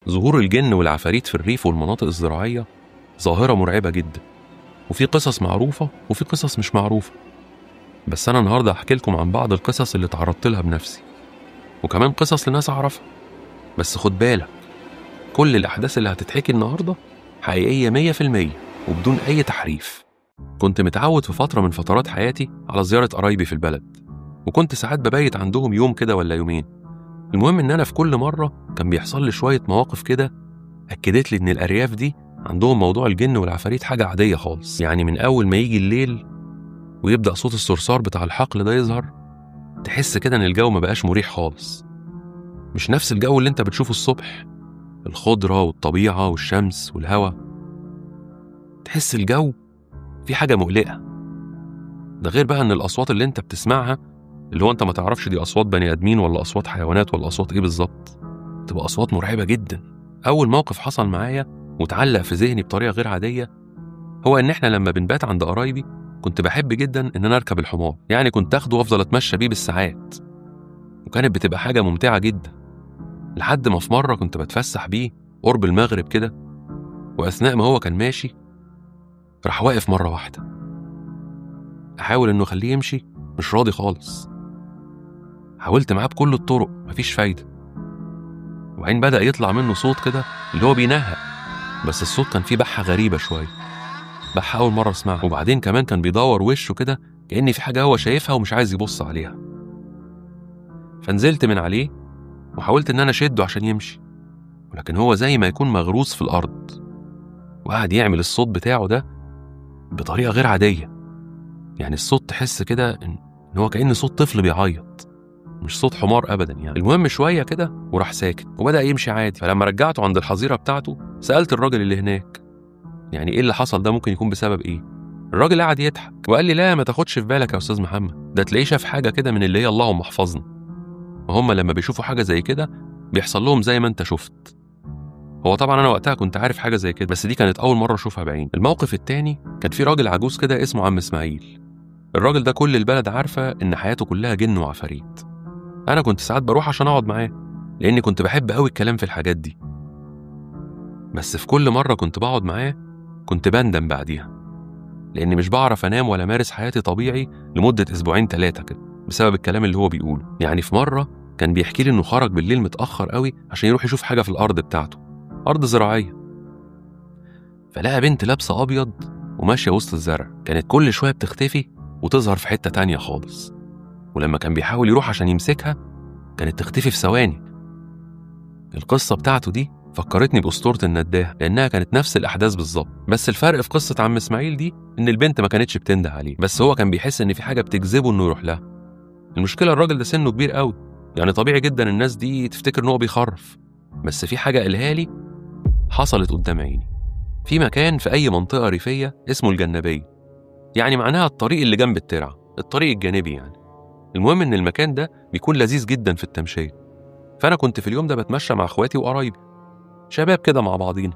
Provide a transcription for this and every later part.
ظهور الجن والعفاريت في الريف والمناطق الزراعية ظاهرة مرعبة جدا، وفي قصص معروفة وفي قصص مش معروفة. بس أنا النهاردة هحكي لكم عن بعض القصص اللي تعرضت لها بنفسي، وكمان قصص لناس أعرفها. بس خد بالك، كل الأحداث اللي هتتحكي النهاردة حقيقية 100% وبدون أي تحريف. كنت متعود في فترة من فترات حياتي على زيارة قرايبي في البلد، وكنت ساعات ببيت عندهم يوم كده ولا يومين. المهم إن أنا في كل مرة كان بيحصل لي شوية مواقف كده أكدت لي إن الأرياف دي عندهم موضوع الجن والعفاريت حاجة عادية خالص. يعني من أول ما يجي الليل ويبدأ صوت الصرصار بتاع الحقل ده يظهر، تحس كده إن الجو ما بقاش مريح خالص. مش نفس الجو اللي أنت بتشوفه الصبح، الخضرة والطبيعة والشمس والهواء. تحس الجو في حاجة مقلقة. ده غير بقى إن الأصوات اللي أنت بتسمعها، اللي هو أنت ما تعرفش دي أصوات بني آدمين ولا أصوات حيوانات ولا أصوات إيه بالظبط، تبقى أصوات مرعبة جدا. أول موقف حصل معايا وتعلق في ذهني بطريقة غير عادية هو إن إحنا لما بنبات عند قرايبي كنت بحب جدا إن أنا أركب الحمار. يعني كنت أخده وأفضل أتمشى بيه بالساعات، وكانت بتبقى حاجة ممتعة جدا. لحد ما في مرة كنت بتفسح بيه قرب المغرب كده، وأثناء ما هو كان ماشي راح واقف مرة واحدة. أحاول إنه أخليه يمشي، مش راضي خالص. حاولت معاه بكل الطرق، مفيش فايدة. وبعدين بدأ يطلع منه صوت كده اللي هو بينهق، بس الصوت كان فيه بحة غريبة شوية، بحة أول مرة أسمعها. وبعدين كمان كان بيدور وشه كده كأن في حاجة هو شايفها ومش عايز يبص عليها. فنزلت من عليه وحاولت إن أنا أشده عشان يمشي، ولكن هو زي ما يكون مغروس في الأرض، وقعد يعمل الصوت بتاعه ده بطريقة غير عادية. يعني الصوت تحس كده إن هو كأن صوت طفل بيعيط، مش صوت حمار أبدا يعني. المهم شوية كده وراح ساكت وبدأ يمشي عادي. فلما رجعته عند الحظيرة بتاعته سألت الراجل اللي هناك يعني إيه اللي حصل ده، ممكن يكون بسبب إيه. الراجل قعد يضحك وقال لي لا، ما تاخدش في بالك يا أستاذ محمد، ده تلاقيه شاف حاجة كده من اللي هي اللهم احفظنا، وهم لما بيشوفوا حاجة زي كده بيحصل لهم زي ما أنت شفت. هو طبعا أنا وقتها كنت عارف حاجة زي كده، بس دي كانت أول مرة أشوفها بعيني. الموقف التاني كان في راجل عجوز كده اسمه عم إسماعيل. الراجل ده كل البلد عارفة إن حياته كلها جن وعفاريت. أنا كنت ساعات بروح عشان أقعد معاه، لأني كنت بحب قوي الكلام في الحاجات دي. بس في كل مرة كنت بقعد معاه كنت بندم بعديها، لأني مش بعرف أنام ولا مارس حياتي طبيعي لمدة 2-3 كده بسبب الكلام اللي هو بيقوله. يعني في مرة كان بيحكي لي إنه خرج بالليل متأخر قوي عشان يروح يشوف حاجة في الأرض بتاعته، أرض زراعية. فلقى بنت لابسة أبيض وماشية وسط الزرع، كانت كل شوية بتختفي وتظهر في حتة تانية خالص، ولما كان بيحاول يروح عشان يمسكها كانت تختفي في ثواني. القصة بتاعته دي فكرتني بأسطورة النداهة، لأنها كانت نفس الأحداث بالظبط. بس الفرق في قصة عم إسماعيل دي إن البنت ما كانتش بتنده عليه، بس هو كان بيحس إن في حاجة بتجذبه إنه يروح لها. المشكلة الراجل ده سنه كبير قوي، يعني طبيعي جدا الناس دي تفتكر إنه بيخرف. بس في حاجة قالها لي حصلت قدام عيني. في مكان في أي منطقة ريفية اسمه الجنبية، يعني معناها الطريق اللي جنب الترعة، الطريق الجانبي يعني. المهم إن المكان ده بيكون لذيذ جدا في التمشية. فأنا كنت في اليوم ده بتمشى مع أخواتي وقرايبي، شباب كده مع بعضينا.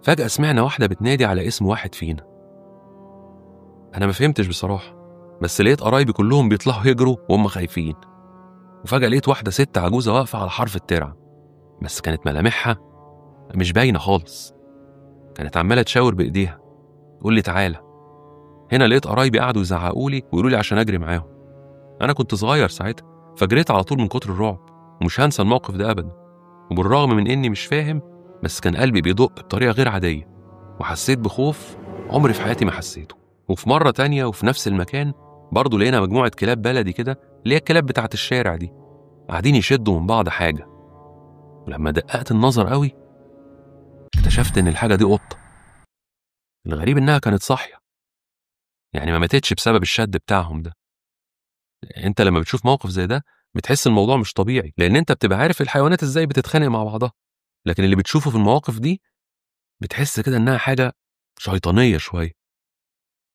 فجأة سمعنا واحدة بتنادي على اسم واحد فينا. أنا ما فهمتش بصراحة، بس لقيت قرايبي كلهم بيطلعوا يجروا وهم خايفين. وفجأة لقيت واحدة ست عجوزة واقفة على حرف الترعة، بس كانت ملامحها مش باينة خالص. كانت عمالة تشاور بإيديها تقول لي تعالى هنا. لقيت قرايبي قعدوا يزعقوا لي ويقولوا لي عشان أجري معاهم. أنا كنت صغير ساعتها فجريت على طول من كتر الرعب، ومش هنسى الموقف ده أبدا. وبالرغم من إني مش فاهم، بس كان قلبي بيدق بطريقة غير عادية، وحسيت بخوف عمري في حياتي ما حسيته. وفي مرة تانية وفي نفس المكان برضه لقينا مجموعة كلاب بلدي كده، اللي هي الكلاب بتاعت الشارع دي، قاعدين يشدوا من بعض حاجة. ولما دققت النظر قوي اكتشفت إن الحاجة دي قطة. الغريب إنها كانت صاحية، يعني ما ماتتش بسبب الشد بتاعهم ده. انت لما بتشوف موقف زي ده بتحس الموضوع مش طبيعي، لأن انت بتبقى عارف الحيوانات ازاي بتتخانق مع بعضها، لكن اللي بتشوفه في المواقف دي بتحس كده إنها حاجة شيطانية شوية.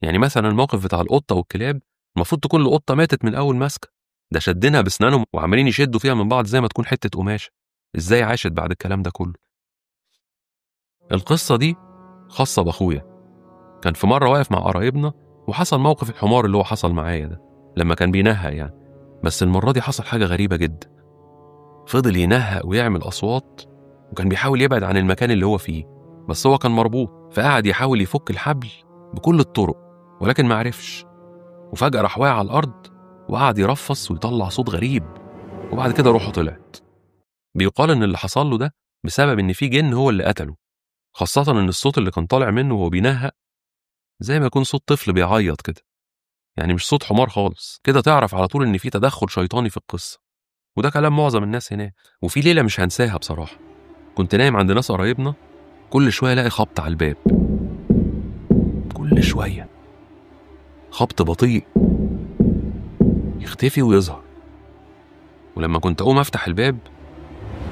يعني مثلا الموقف بتاع القطة والكلاب، المفروض تكون القطة ماتت من أول مسكة، ده شدنها بسنانهم وعمالين يشدوا فيها من بعض زي ما تكون حتة قماشة. إزاي عاشت بعد الكلام ده كله؟ القصة دي خاصة بأخويا. كان في مرة واقف مع قرايبنا وحصل موقف الحمار اللي هو حصل معايا ده لما كان بينهق يعني. بس المرة دي حصل حاجة غريبة جدا. فضل ينهق ويعمل أصوات وكان بيحاول يبعد عن المكان اللي هو فيه، بس هو كان مربوط، فقعد يحاول يفك الحبل بكل الطرق ولكن ما عرفش. وفجأة راح واقع على الأرض وقعد يرفص ويطلع صوت غريب، وبعد كده روحه طلعت. بيقال إن اللي حصل له ده بسبب إن في جن هو اللي قتله، خاصة إن الصوت اللي كان طالع منه وهو بينهق زي ما يكون صوت طفل بيعيط كده، يعني مش صوت حمار خالص. كده تعرف على طول إن في تدخل شيطاني في القصة، وده كلام معظم الناس هناك. وفي ليلة مش هنساها بصراحة، كنت نايم عند ناس قرايبنا، كل شوية الاقي خبط على الباب، كل شوية خبط بطيء يختفي ويظهر. ولما كنت اقوم افتح الباب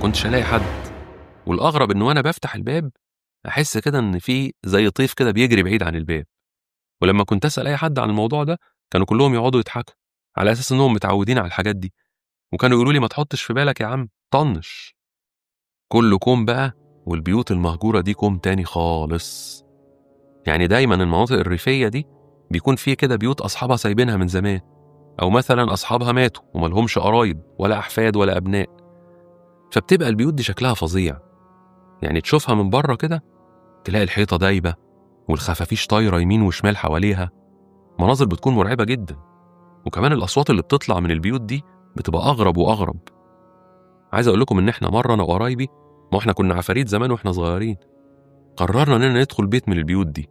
كنتش الاقي حد، والاغرب ان وانا بفتح الباب احس كده ان في زي طيف كده بيجري بعيد عن الباب. ولما كنت اسال اي حد عن الموضوع ده كانوا كلهم يقعدوا يضحكوا على اساس انهم متعودين على الحاجات دي، وكانوا يقولوا لي ما تحطش في بالك يا عم، طنش. كله كوم بقى، والبيوت المهجورة دي كوم تاني خالص. يعني دايما المناطق الريفية دي بيكون فيه كده بيوت أصحابها سايبينها من زمان، أو مثلا أصحابها ماتوا وملهمش قرايب ولا أحفاد ولا أبناء، فبتبقى البيوت دي شكلها فظيع. يعني تشوفها من بره كده تلاقي الحيطة دايبة والخفافيش طايرة يمين وشمال حواليها، مناظر بتكون مرعبة جدا. وكمان الأصوات اللي بتطلع من البيوت دي بتبقى أغرب وأغرب. عايز أقول لكم إن إحنا مرة أنا وقرايبي، ما إحنا كنا عفاريت زمان وإحنا صغيرين، قررنا إننا ندخل بيت من البيوت دي.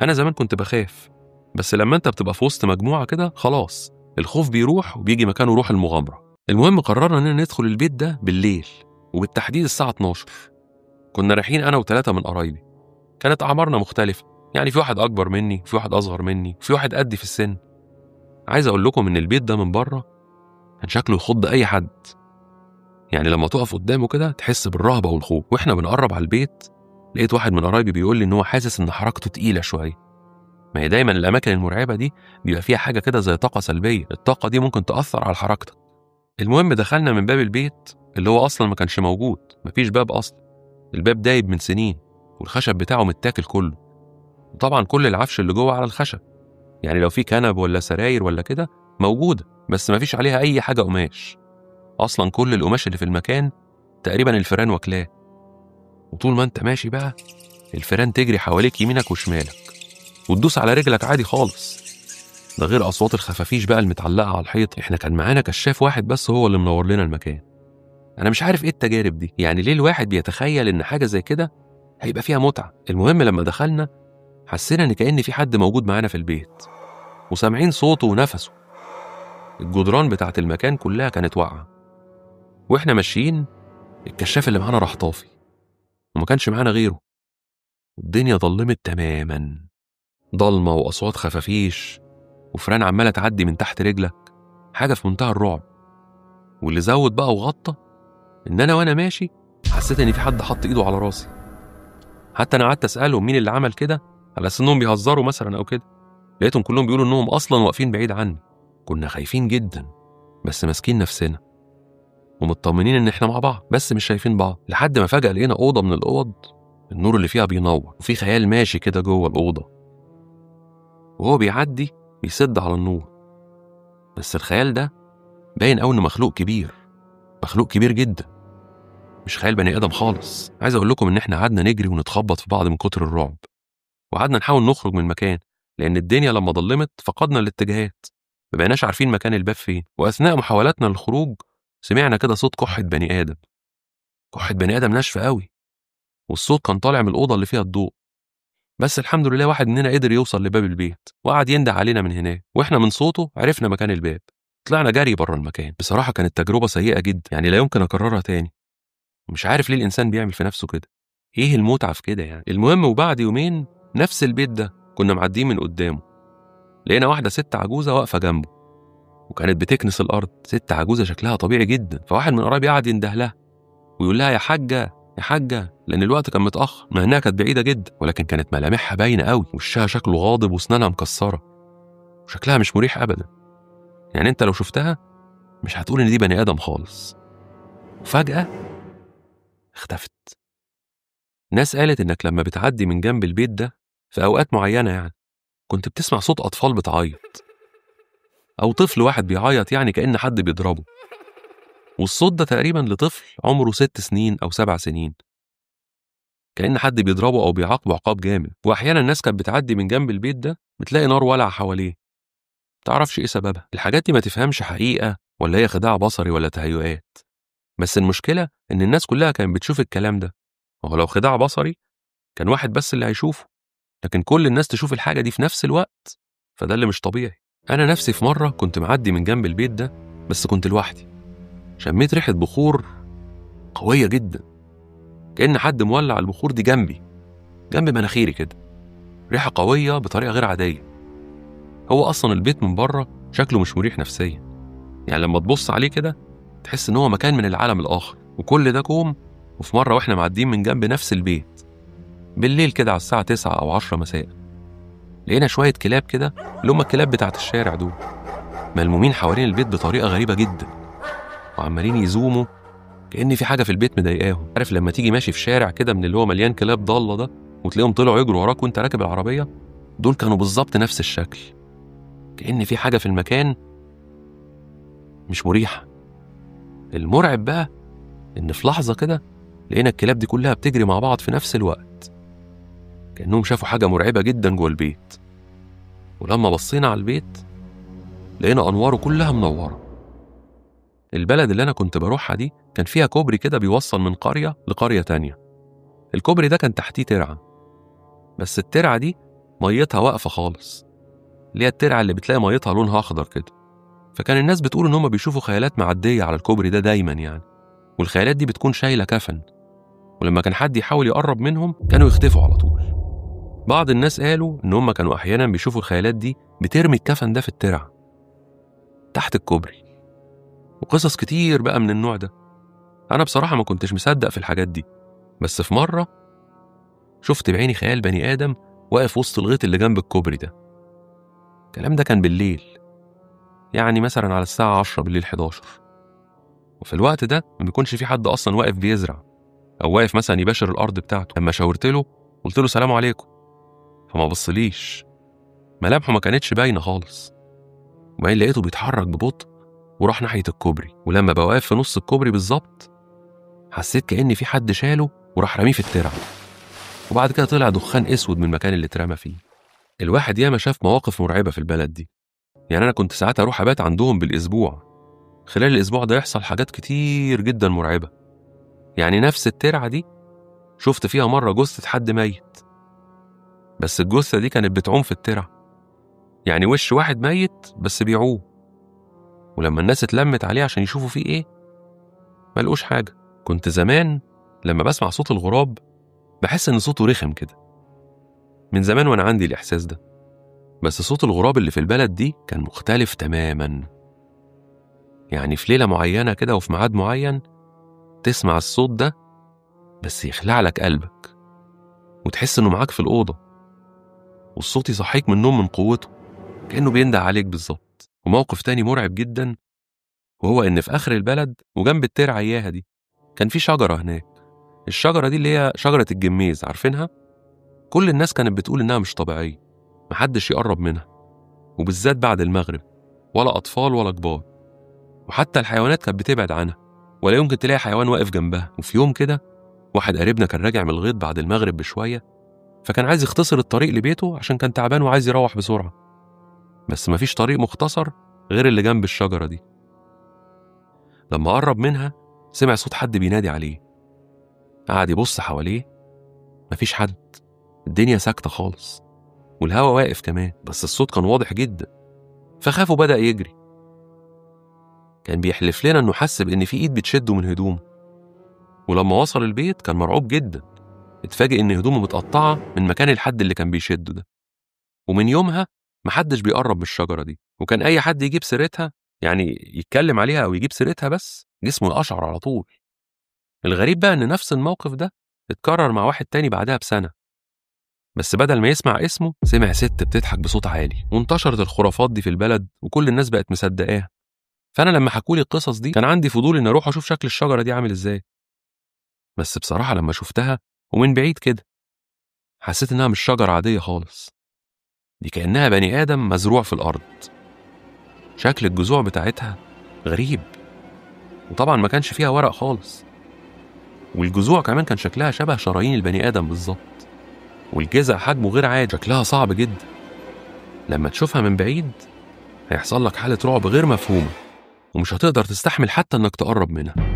أنا زمان كنت بخاف، بس لما أنت بتبقى في وسط مجموعة كده خلاص الخوف بيروح وبيجي مكانه روح المغامرة. المهم قررنا إننا ندخل البيت ده بالليل، وبالتحديد الساعة 12. كنا رايحين أنا و3 من قرايبي، كانت أعمارنا مختلفة، يعني في واحد أكبر مني وفي واحد أصغر مني وفي واحد قدي في السن. عايز أقول لكم إن البيت ده من بره كان شكله يخض أي حد، يعني لما تقف قدامه كده تحس بالرهبة والخوف. وإحنا بنقرب على البيت لقيت واحد من قرايبي بيقول لي إن هو حاسس إن حركته تقيلة شوية. ما هي دايما الأماكن المرعبة دي بيبقى فيها حاجة كده زي طاقة سلبية، الطاقة دي ممكن تأثر على حركتك. المهم دخلنا من باب البيت اللي هو أصلا ما كانش موجود، مفيش باب أصلا، الباب دايب من سنين والخشب بتاعه متاكل كله، وطبعا كل العفش اللي جوه على الخشب، يعني لو في كنب ولا سراير ولا كده موجودة بس مفيش عليها أي حاجة قماش، أصلا كل القماش اللي في المكان تقريبا الفيران واكلاه. وطول ما انت ماشي بقى الفيران تجري حواليك يمينك وشمالك وتدوس على رجلك عادي خالص. ده غير أصوات الخفافيش بقى المتعلقة على الحيط. احنا كان معانا كشاف واحد بس هو اللي منور لنا المكان. أنا مش عارف إيه التجارب دي، يعني ليه الواحد بيتخيل إن حاجة زي كده هيبقى فيها متعة. المهم لما دخلنا حسينا إن كأن في حد موجود معانا في البيت، وسامعين صوته ونفسه. الجدران بتاعت المكان كلها كانت واقعة، وإحنا ماشيين الكشاف اللي معانا راح طافي، وما كانش معانا غيره. الدنيا ضلمت تماما، ضلمة وأصوات خفافيش وفران عمالة تعدي من تحت رجلك، حاجة في منتهى الرعب. واللي زود بقى وغطى إن أنا وأنا ماشي حسيت إن في حد حط إيده على راسي. حتى أنا قعدت أسألهم مين اللي عمل كده على أساس إنهم بيهزروا مثلا أو كده، لقيتهم كلهم بيقولوا إنهم أصلا واقفين بعيد عني. كنا خايفين جدا بس ماسكين نفسنا ومطمنين إن إحنا مع بعض بس مش شايفين بعض، لحد ما فجأة لقينا أوضة من الأوض النور اللي فيها بينور وفي خيال ماشي كده جوه الأوضة، وهو بيعدي بيسد على النور. بس الخيال ده باين قوي إنه مخلوق كبير، مخلوق كبير جدا، مش خيال بني آدم خالص. عايز أقول لكم إن إحنا قعدنا نجري ونتخبط في بعض من كتر الرعب، وقعدنا نحاول نخرج من المكان لأن الدنيا لما ضلمت فقدنا الاتجاهات، ما بقيناش عارفين مكان الباب فين. وأثناء محاولاتنا للخروج سمعنا كده صوت كحة بني آدم، كحة بني آدم ناشفة قوي، والصوت كان طالع من الأوضة اللي فيها الضوء. بس الحمد لله واحد مننا قدر يوصل لباب البيت وقعد ينده علينا من هناك، واحنا من صوته عرفنا مكان الباب، طلعنا جري بره المكان. بصراحة كانت تجربة سيئة جدا، يعني لا يمكن أكررها تاني. مش عارف ليه الإنسان بيعمل في نفسه كده، إيه المتعة في كده يعني. المهم وبعد يومين نفس البيت ده كنا معديين من قدامه، لقينا واحدة ست عجوزة واقفة جنبه وكانت بتكنس الأرض. ست عجوزة شكلها طبيعي جدا، فواحد من قرايبي قعد ينده لها ويقول لها يا حاجة يا حاجة، لأن الوقت كان متأخر، مع إنها كانت بعيدة جدا ولكن كانت ملامحها باينة قوي، وشها شكله غاضب وسنانها مكسرة وشكلها مش مريح أبدا. يعني أنت لو شفتها مش هتقول إن دي بني آدم خالص. وفجأة اختفت. ناس قالت إنك لما بتعدي من جنب البيت ده في أوقات معينة يعني كنت بتسمع صوت أطفال بتعيط، أو طفل واحد بيعيط يعني كأن حد بيضربه. والصوت ده تقريبا لطفل عمره 6 سنين أو 7 سنين، كأن حد بيضربه أو بيعاقبه عقاب جامد. وأحيانا الناس كانت بتعدي من جنب البيت ده بتلاقي نار والعة حواليه، متعرفش إيه سببها. الحاجات دي ما تفهمش حقيقة ولا هي خداع بصري ولا تهيؤات، بس المشكلة إن الناس كلها كانت بتشوف الكلام ده. وهو لو خداع بصري كان واحد بس اللي هيشوفه، لكن كل الناس تشوف الحاجة دي في نفس الوقت، فده اللي مش طبيعي. أنا نفسي في مرة كنت معدي من جنب البيت ده بس كنت لوحدي، شميت ريحة بخور قوية جدا، كأن حد مولع البخور دي جنب مناخيري كده، ريحة قوية بطريقة غير عادية. هو أصلا البيت من بره شكله مش مريح نفسيا، يعني لما تبص عليه كده تحس إن هو مكان من العالم الآخر. وكل ده كوم، وفي مرة وإحنا معديين من جنب نفس البيت بالليل كده على الساعة 9 أو 10 مساء، لقينا شوية كلاب كده اللي هم الكلاب بتاعت الشارع دول ملمومين حوالين البيت بطريقة غريبة جدا، وعمالين يزوموا كأن في حاجة في البيت مضايقاهم. عارف لما تيجي ماشي في شارع كده من اللي هو مليان كلاب ضالة ده وتلاقيهم طلعوا يجروا وراك وانت راكب العربية؟ دول كانوا بالظبط نفس الشكل، كأن في حاجة في المكان مش مريحة. المرعب بقى إن في لحظة كده لقينا الكلاب دي كلها بتجري مع بعض في نفس الوقت، كأنهم شافوا حاجة مرعبة جدا جوه البيت. ولما بصينا على البيت لقينا أنواره كلها منورة. البلد اللي أنا كنت بروحها دي كان فيها كوبري كده بيوصل من قرية لقرية تانية. الكوبري ده كان تحتيه ترعة، بس الترعة دي ميتها واقفة خالص، اللي هي الترعة اللي بتلاقي ميتها لونها أخضر كده. فكان الناس بتقول إن هم بيشوفوا خيالات معدية على الكوبري ده دايما يعني، والخيالات دي بتكون شايلة كفن، ولما كان حد يحاول يقرب منهم كانوا يختفوا على طول. بعض الناس قالوا إن هم كانوا أحيانا بيشوفوا الخيالات دي بترمي الكفن ده في الترعة تحت الكوبري، وقصص كتير بقى من النوع ده. أنا بصراحة ما كنتش مصدق في الحاجات دي، بس في مرة شفت بعيني خيال بني آدم واقف وسط الغيط اللي جنب الكوبري ده. الكلام ده كان بالليل، يعني مثلا على الساعة 10 بالليل 11، وفي الوقت ده ما بيكونش في حد أصلا واقف بيزرع أو واقف مثلا يباشر الأرض بتاعته. لما شاورت له قلت له سلام عليكم، فما بصليش، ملامحه ما كانتش باينة خالص، وبعدين لقيته بيتحرك ببطء وراح ناحية الكوبري. ولما بقى واقف في نص الكوبري بالظبط حسيت كأن في حد شاله وراح رميه في الترعة، وبعد كده طلع دخان اسود من المكان اللي اترمى فيه. الواحد ياما شاف مواقف مرعبة في البلد دي، يعني انا كنت ساعات اروح ابات عندهم بالاسبوع. خلال الاسبوع ده يحصل حاجات كتير جدا مرعبة. يعني نفس الترعة دي شفت فيها مرة جثة حد ميت، بس الجثة دي كانت بتعوم في الترعة، يعني وش واحد ميت بس بيعوم. ولما الناس اتلمت عليه عشان يشوفوا فيه ايه ملقوش حاجة. كنت زمان لما بسمع صوت الغراب بحس ان صوته رخم كده، من زمان وانا عندي الاحساس ده، بس صوت الغراب اللي في البلد دي كان مختلف تماما. يعني في ليلة معينة كده وفي ميعاد معين تسمع الصوت ده بس يخلع لك قلبك، وتحس انه معاك في الأوضة، والصوت يصحيك من النوم من قوته كأنه بينده عليك بالظبط. وموقف تاني مرعب جدا، وهو ان في آخر البلد وجنب الترعة اياها دي كان في شجرة هناك. الشجرة دي اللي هي شجرة الجميز، عارفينها؟ كل الناس كانت بتقول انها مش طبيعية، محدش يقرب منها، وبالذات بعد المغرب، ولا أطفال ولا كبار، وحتى الحيوانات كانت بتبعد عنها، ولا يمكن تلاقي حيوان واقف جنبها. وفي يوم كده واحد قريبنا كان راجع من الغيط بعد المغرب بشوية، فكان عايز يختصر الطريق لبيته عشان كان تعبان وعايز يروح بسرعة، بس مفيش طريق مختصر غير اللي جنب الشجرة دي. لما قرب منها سمع صوت حد بينادي عليه، قعد يبص حواليه، مفيش حد، الدنيا ساكتة خالص، والهوا واقف كمان، بس الصوت كان واضح جدا، فخاف وبدأ يجري. كان بيحلف لنا انه حس بان في ايد بتشده من هدومه، ولما وصل البيت كان مرعوب جدا، اتفاجئ ان هدومه متقطعة من مكان الحد اللي كان بيشده ده. ومن يومها محدش بيقرب من الشجرة دي، وكان اي حد يجيب سيرتها، يعني يتكلم عليها او يجيب سيرتها، بس جسمه يقشعر على طول. الغريب بقى ان نفس الموقف ده اتكرر مع واحد تاني بعدها بسنة، بس بدل ما يسمع اسمه سمع ست بتضحك بصوت عالي، وانتشرت الخرافات دي في البلد وكل الناس بقت مصدقاها. فأنا لما حكولي القصص دي كان عندي فضول إن أروح أشوف شكل الشجرة دي عامل إزاي، بس بصراحة لما شفتها ومن بعيد كده حسيت إنها مش شجرة عادية خالص، دي كأنها بني آدم مزروع في الأرض. شكل الجذوع بتاعتها غريب، وطبعا ما كانش فيها ورق خالص، والجذوع كمان كان شكلها شبه شرايين البني آدم بالظبط، والجذع حجمه غير عادي، شكلها صعب جدا. لما تشوفها من بعيد هيحصل لك حالة رعب غير مفهومة، ومش هتقدر تستحمل حتى إنك تقرب منها.